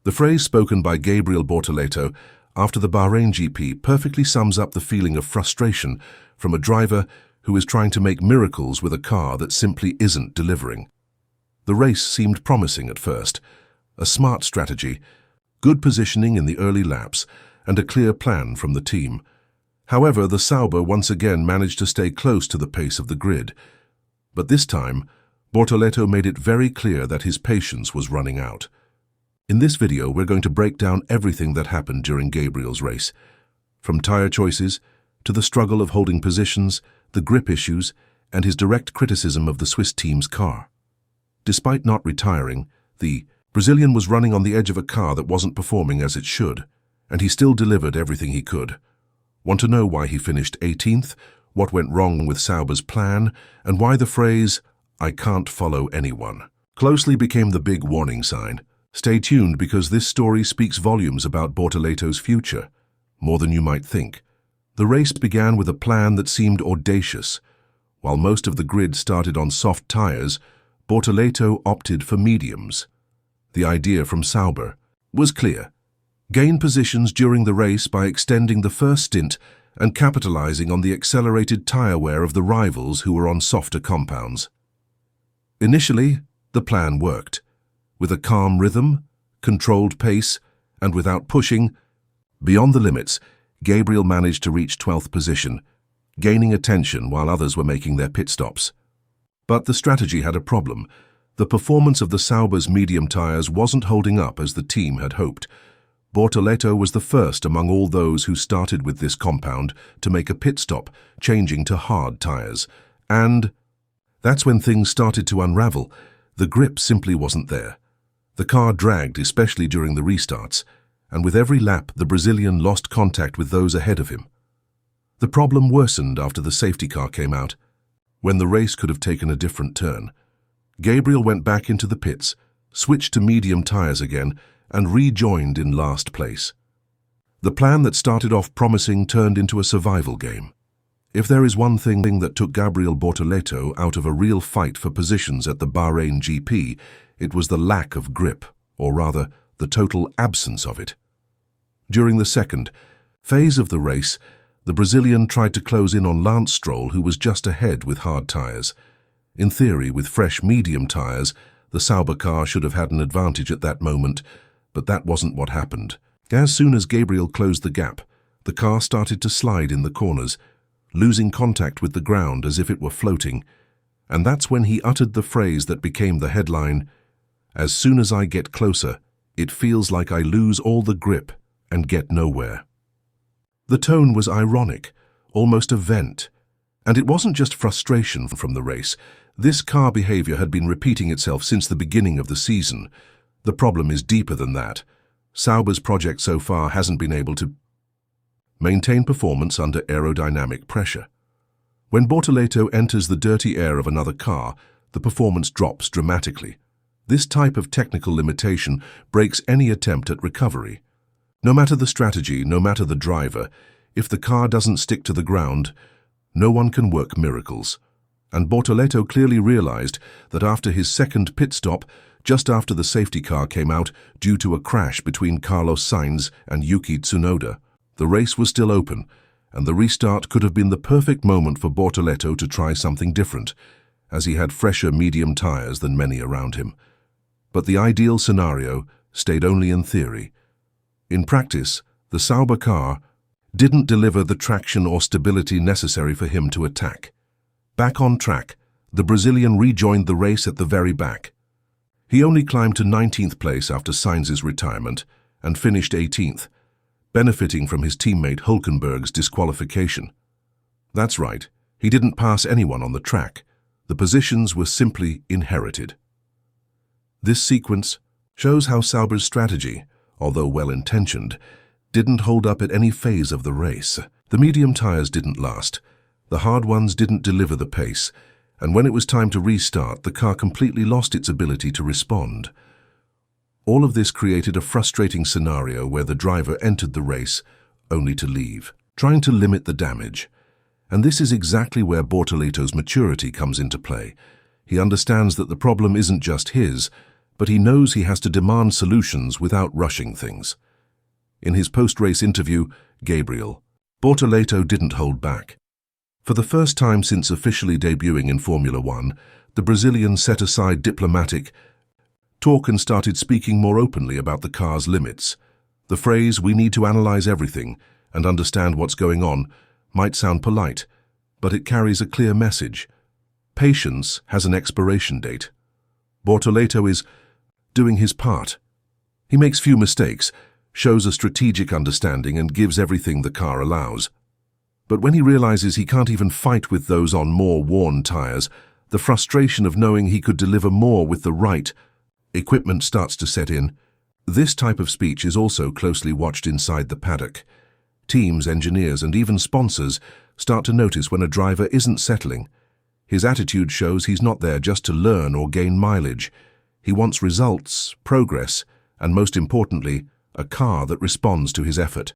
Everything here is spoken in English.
The phrase spoken by Gabriel Bortoleto after the Bahrain GP perfectly sums up the feeling of frustration from a driver who is trying to make miracles with a car that simply isn't delivering. The race seemed promising at first, a smart strategy, good positioning in the early laps, and a clear plan from the team. However, the Sauber once again managed to stay close to the pace of the grid. But this time, Bortoleto made it very clear that his patience was running out. In this video, we're going to break down everything that happened during Gabriel's race, from tyre choices to the struggle of holding positions, the grip issues, and his direct criticism of the Swiss team's car. Despite not retiring, the Brazilian was running on the edge of a car that wasn't performing as it should, and he still delivered everything he could. Want to know why he finished 18th, what went wrong with Sauber's plan, and why the phrase, "I can't follow anyone," closely became the big warning sign. Stay tuned because this story speaks volumes about Bortoleto's future, more than you might think. The race began with a plan that seemed audacious. While most of the grid started on soft tyres, Bortoleto opted for mediums. The idea from Sauber was clear. Gain positions during the race by extending the first stint and capitalizing on the accelerated tyre wear of the rivals who were on softer compounds. Initially, the plan worked. With a calm rhythm, controlled pace, and without pushing beyond the limits, Gabriel managed to reach 12th position, gaining attention while others were making their pit stops. But the strategy had a problem. The performance of the Sauber's medium tyres wasn't holding up as the team had hoped. Bortoleto was the first among all those who started with this compound to make a pit stop, changing to hard tyres. And that's when things started to unravel. The grip simply wasn't there. The car dragged, especially during the restarts, and with every lap the Brazilian lost contact with those ahead of him. The problem worsened after the safety car came out, when the race could have taken a different turn. Gabriel went back into the pits, switched to medium tyres again, and rejoined in last place. The plan that started off promising turned into a survival game. If there is one thing that took Gabriel Bortoleto out of a real fight for positions at the Bahrain GP, it was the lack of grip, or rather, the total absence of it. During the second phase of the race, the Brazilian tried to close in on Lance Stroll, who was just ahead with hard tyres. In theory, with fresh medium tyres, the Sauber car should have had an advantage at that moment, but that wasn't what happened. As soon as Gabriel closed the gap, the car started to slide in the corners, losing contact with the ground as if it were floating, and that's when he uttered the phrase that became the headline, "As soon as I get closer, it feels like I lose all the grip and get nowhere." The tone was ironic, almost a vent, and it wasn't just frustration from the race. This car behavior had been repeating itself since the beginning of the season. The problem is deeper than that. Sauber's project so far hasn't been able to maintain performance under aerodynamic pressure. When Bortoleto enters the dirty air of another car, the performance drops dramatically. This type of technical limitation breaks any attempt at recovery. No matter the strategy, no matter the driver, if the car doesn't stick to the ground, no one can work miracles. And Bortoleto clearly realized that after his second pit stop, just after the safety car came out due to a crash between Carlos Sainz and Yuki Tsunoda, the race was still open, and the restart could have been the perfect moment for Bortoleto to try something different, as he had fresher medium tyres than many around him. But the ideal scenario stayed only in theory. In practice, the Sauber car didn't deliver the traction or stability necessary for him to attack. Back on track, the Brazilian rejoined the race at the very back. He only climbed to 19th place after Sainz's retirement and finished 18th, benefiting from his teammate Hülkenberg's disqualification. That's right, he didn't pass anyone on the track. The positions were simply inherited. This sequence shows how Sauber's strategy, although well-intentioned, didn't hold up at any phase of the race. The medium tyres didn't last, the hard ones didn't deliver the pace, and when it was time to restart, the car completely lost its ability to respond. All of this created a frustrating scenario where the driver entered the race only to leave, trying to limit the damage. And this is exactly where Bortoleto's maturity comes into play. He understands that the problem isn't just his, but he knows he has to demand solutions without rushing things. In his post-race interview, Gabriel Bortoleto didn't hold back. For the first time since officially debuting in Formula One, the Brazilian set aside diplomatic talk and started speaking more openly about the car's limits. The phrase, "we need to analyze everything and understand what's going on," might sound polite, but it carries a clear message. Patience has an expiration date. Bortoleto is doing his part. He makes few mistakes, shows a strategic understanding, and gives everything the car allows. But when he realizes he can't even fight with those on more worn tires, the frustration of knowing he could deliver more with the right equipment starts to set in. This type of speech is also closely watched inside the paddock. Teams, engineers, and even sponsors start to notice when a driver isn't settling. His attitude shows he's not there just to learn or gain mileage. He wants results, progress, and most importantly, a car that responds to his effort.